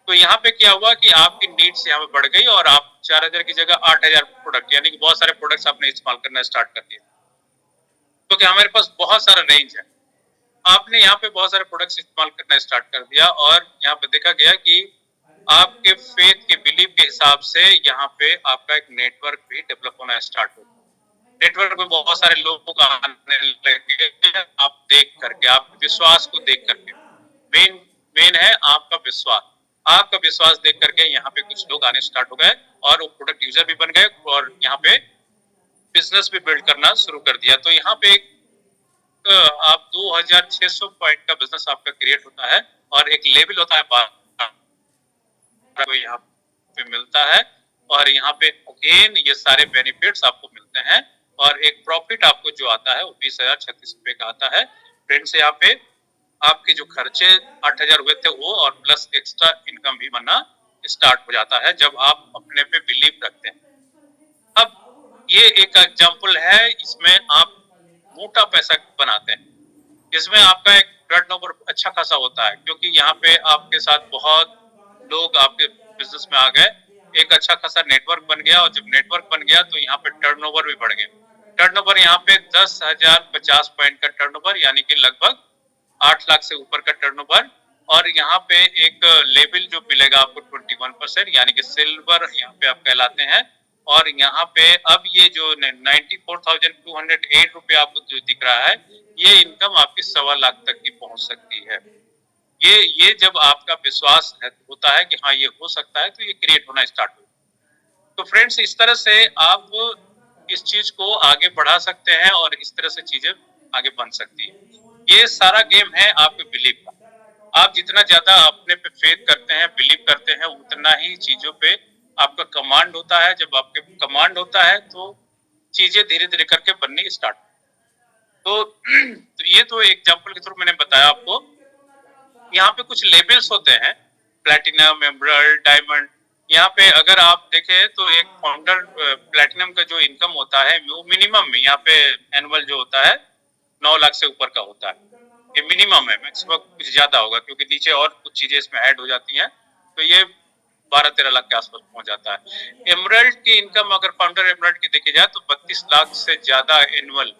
तो यहाँ पे क्या हुआ कि आपकी नीड्स यहाँ पे बढ़ गई और आप 4,000 की जगह 8,000 प्रोडक्ट, यानी कि बहुत सारे प्रोडक्ट्स आपने इस्तेमाल करना स्टार्ट कर दिए, क्योंकि तो हमारे पास बहुत सारा रेंज है। आपने यहाँ पे बहुत सारे प्रोडक्ट्स इस्तेमाल करना स्टार्ट कर दिया और यहाँ पे देखा गया कि आपके फेथ के बिलीव के हिसाब से यहाँ पे आपका एक नेटवर्क भी डेवलप होना स्टार्ट हो। नेटवर्क में बहुत सारे लोग आने लगे, आप देख करके, आप विश्वास को देख करके। मेन है आपका विश्वास। आपका विश्वास देख करके यहाँ पे कुछ लोग आने स्टार्ट हो गए और वो प्रोडक्ट यूजर भी बन गए और यहाँ पे बिजनेस भी बिल्ड करना शुरू कर दिया। तो यहाँ पे आप 2,600 पॉइंट का बिजनेस आपका क्रिएट होता है और एक लेवल होता है को यहाँ पे मिलता है और यहाँ पे अगेन ये सारे बेनिफिट्स आपको मिलते हैं और एक प्रॉफिट आपको जो आता है वो 20,036 रुपए का आता है। फ्रेंड्स, यहाँ पे आपके जो खर्चे 8,000 हुए थे वो और प्लस एक्स्ट्रा इनकम भी बनना स्टार्ट हो जाता है जब आप अपने पे बिलीव रखते हैं। अब ये एक एग्जांपल है, इसमें आप मोटा पैसा बनाते हैं, इसमें आपका एक टर्नओवर अच्छा खासा होता है क्योंकि यहाँ पे आपके साथ बहुत लोग आपके बिजनेस में आ गए, एक अच्छा खासा नेटवर्क बन गया और जब नेटवर्क बन गया तो यहाँ पे टर्नओवर भी बढ़ गया। टर्नओवर यहाँ पे 10,050 पॉइंट का टर्नओवर, यानी कि लगभग 8 लाख से ऊपर का टर्नओवर। और यहाँ पे एक लेवल जो मिलेगा आपको 21%, यानी कि सिल्वर यहाँ पे आप कहलाते हैं। और यहाँ पे अब ये जो 94,208 रुपए आपको जो दिख रहा है, ये इनकम आपकी 1.25 लाख तक की पहुंच सकती है। ये जब आपका विश्वास होता है कि हाँ ये हो सकता है, तो ये क्रिएट होना स्टार्ट हो। तो फ्रेंड्स, इस तरह से आप इस चीज को आगे बढ़ा सकते हैं और इस तरह से चीजें आगे बन सकती है। ये सारा गेम है आपके बिलीव का। आप जितना ज्यादा अपने पे फेथ करते हैं, बिलीव करते हैं, उतना ही चीजों पे आपका कमांड होता है। जब आपके कमांड होता है तो चीजें धीरे धीरे करके बननी स्टार्ट। तो ये तो एग्जांपल के थ्रू मैंने बताया आपको। यहाँ पे कुछ लेवल्स होते हैं, प्लैटिनम, एमराल्ड, डायमंड। यहाँ पे अगर आप देखें तो एक फाउंडर प्लेटिनम का जो इनकम होता है वो मिनिमम यहाँ पे एनुअल जो होता है 9 लाख से ऊपर का होता है। ये मिनिमम है, मैक्सिमम कुछ ज्यादा होगा क्योंकि नीचे और कुछ चीजें इसमें ऐड हो जाती हैं, तो ये 12-13 लाख के आसपास पहुंच जाता है। एमरल्ड की इनकम अगर फाउंडर एमरल्ड की देखी जाए तो 32 लाख से ज्यादा एनुअल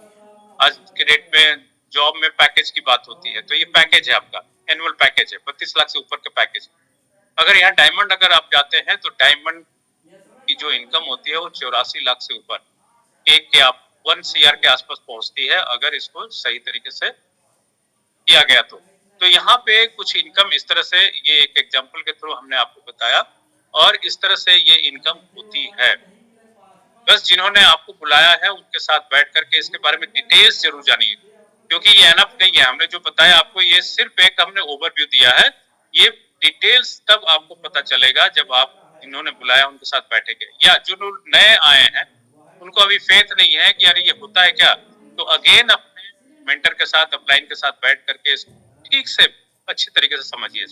आज के डेट में जॉब में पैकेज की बात होती है, तो ये पैकेज है आपका, एनुअल पैकेज है, 32 लाख से ऊपर का पैकेज। अगर यहाँ डायमंड अगर आप जाते हैं तो डायमंड की जो इनकम होती है वो 84 लाख से ऊपर, एक के आप 1 CR के आसपास पहुंचती है अगर इसको सही तरीके से किया गया तो यहाँ पे कुछ इनकम इस तरह से, ये एक एग्जांपल के थ्रू हमने आपको बताया, और इस तरह से ये इनकम होती है। बस जिन्होंने आपको बुलाया है उनके साथ बैठ करके इसके बारे में डिटेल्स जरूर जानिए, क्योंकि ये एनफ नहीं है। हमने जो बताया आपको ये सिर्फ एक हमने ओवरव्यू दिया है, ये डिटेल्स तब आपको पता चलेगा जब आप इन्होंने बुलाया उनके साथ बैठेंगे, या जो लोग नए आए हैं उनको अभी फेथ नहीं है कि अरे ये होता है क्या, तो अगेन अपने मेंटर के साथ, अपलाइन के साथ बैठ करके ठीक से अच्छी तरीके से समझिए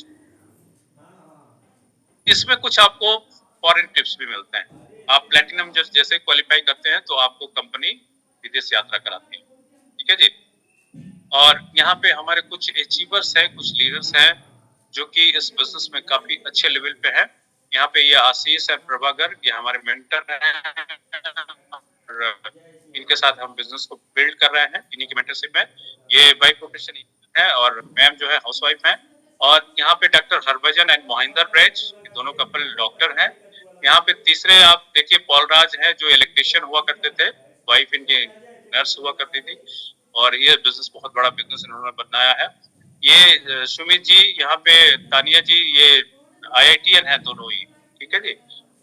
इसमें कुछ आपको फॉरेन टिप्स भी मिलते हैं। आप प्लेटिनम जैसे क्वालिफाई करते हैं तो आपको कंपनी विदेश यात्रा कराती है, ठीक है जी। और यहाँ पे हमारे कुछ अचीवर्स हैं, कुछ लीडर्स हैं जो कि इस बिजनेस में काफी अच्छे लेवल पे है। यहाँ पे ये आशीष है, प्रभाकर, ये हमारे मेंटर हैं और इनके साथ हम बिजनेस को बिल्ड कर रहे हैं, इन्हीं की मेंटरशिप में। ये बाय प्रोफेशन है और मैम जो है हाउसवाइफ है। और यहाँ पे डॉक्टर हरभजन एंड मोहिंदर ब्रेज, ये दोनों कपल डॉक्टर हैं। यहाँ पे तीसरे आप देखिए पॉलराज है जो इलेक्ट्रिशियन हुआ करते थे, वाइफ इनकी नर्स हुआ करती थी, और ये बिजनेस बहुत बड़ा बिजनेस इन्होंने बनाया है। ये सुमित जी, यहाँ पे तानिया जी, ये IITN है दोनों ही, ठीक है जी।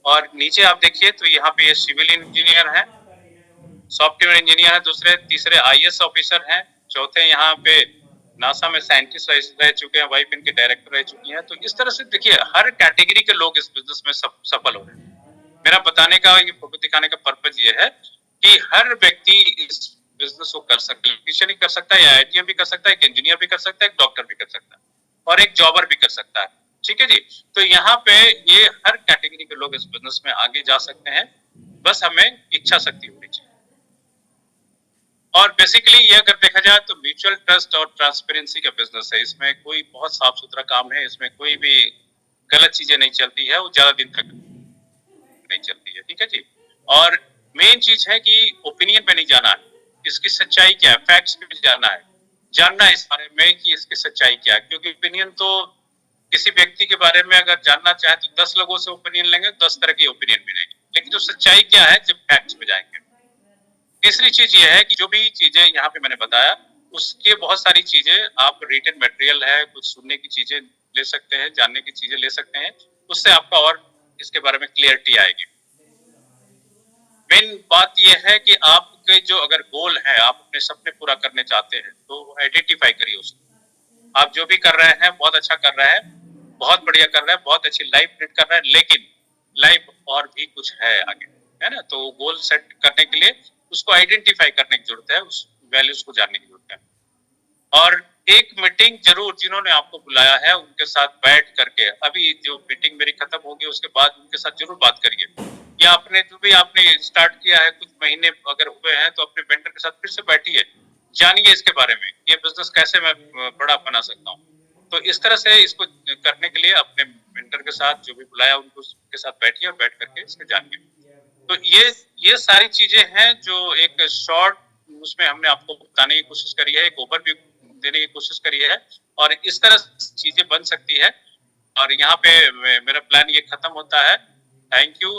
और नीचे आप देखिए तो यहाँ पे ये सिविल इंजीनियर है, सॉफ्टवेयर इंजीनियर है दूसरे, तीसरे IAS ऑफिसर हैं, चौथे यहाँ पे नासा में साइंटिस्ट रह चुके हैं, वाइफ इनके डायरेक्टर रह चुकी हैं। तो इस तरह से देखिए हर कैटेगरी के लोग इस बिजनेस में सफल हो रहे हैं। मेरा बताने का, ये फोटो दिखाने का पर्पज ये है कि हर व्यक्ति इस बिजनेस को कर सकता है, इलेक्ट्रिशियन भी कर सकता है, IITM भी कर सकता है, एक इंजीनियर भी कर सकता है, एक डॉक्टर भी कर सकता है, और एक जॉबर भी कर सकता है, ठीक है जी। तो यहाँ पे ये हर कैटेगरी के लोग इस बिजनेस में आगे जा सकते हैं, बस हमें इच्छा शक्ति होनी चाहिए। और बेसिकली ये अगर देखा जाए तो म्यूचुअल ट्रस्ट और ट्रांसपेरेंसी का बिजनेस है, इसमें कोई बहुत साफ सुथरा काम है, इसमें कोई भी गलत चीजें नहीं चलती है, वो ज्यादा दिन तक नहीं चलती है, ठीक है जी। और मेन चीज है कि ओपिनियन पे नहीं जाना है, इसकी सच्चाई क्या है, फैक्ट्स पे जाना है, जानना है इस बारे में कि इसकी सच्चाई क्या है। क्योंकि ओपिनियन तो किसी व्यक्ति के बारे में अगर जानना चाहे तो 10 लोगों से ओपिनियन लेंगे, 10 तरह की ओपिनियन मिलेगी, लेकिन जो सच्चाई क्या है जब फैक्ट्स पे जाएंगे। तीसरी चीज ये है कि जो भी चीजें यहाँ पे मैंने बताया उसके बहुत सारी चीजें आप रिटन मटेरियल है, कुछ सुनने की चीजें ले सकते हैं, जानने की चीजें ले सकते हैं, उससे आपका और इसके बारे में क्लियरिटी आएगी। मेन बात यह है कि आपके जो अगर गोल है, आप अपने सपने पूरा करने चाहते हैं तो आइडेंटिफाई करिए उसको। आप जो भी कर रहे हैं बहुत अच्छा कर रहे हैं, बहुत बढ़िया कर रहे हैं, बहुत अच्छी लाइफ लीड कर रहे हैं, लेकिन लाइफ और भी कुछ है आगे, है ना। तो गोल सेट करने के लिए उसको आइडेंटिफाई करने की जरूरत है, उस वैल्यूज को जानने की जरूरत है। और एक मीटिंग जरूर, जिन्होंने आपको बुलाया है उनके साथ बैठ करके, अभी जो मीटिंग मेरी खत्म होगी उसके बाद उनके साथ जरूर बात करिए, या अपने जो भी आपने स्टार्ट किया है कुछ महीने अगर हुए हैं तो अपने वेंडर के साथ फिर से बैठिए, जानिए इसके बारे में, ये बिजनेस कैसे मैं बड़ा बना सकता हूँ। तो इस तरह से इसको करने के लिए अपने वेंडर के साथ जो भी बुलाया उनके साथ बैठिए और बैठ करके इसके जानिए। तो ये सारी चीजें हैं जो एक शॉर्ट उसमें हमने आपको बताने की कोशिश करी है, एक ओवरव्यू देने की कोशिश करी है, और इस तरह चीजें बन सकती है। और यहाँ पे मेरा प्लान ये खत्म होता है। Thank you.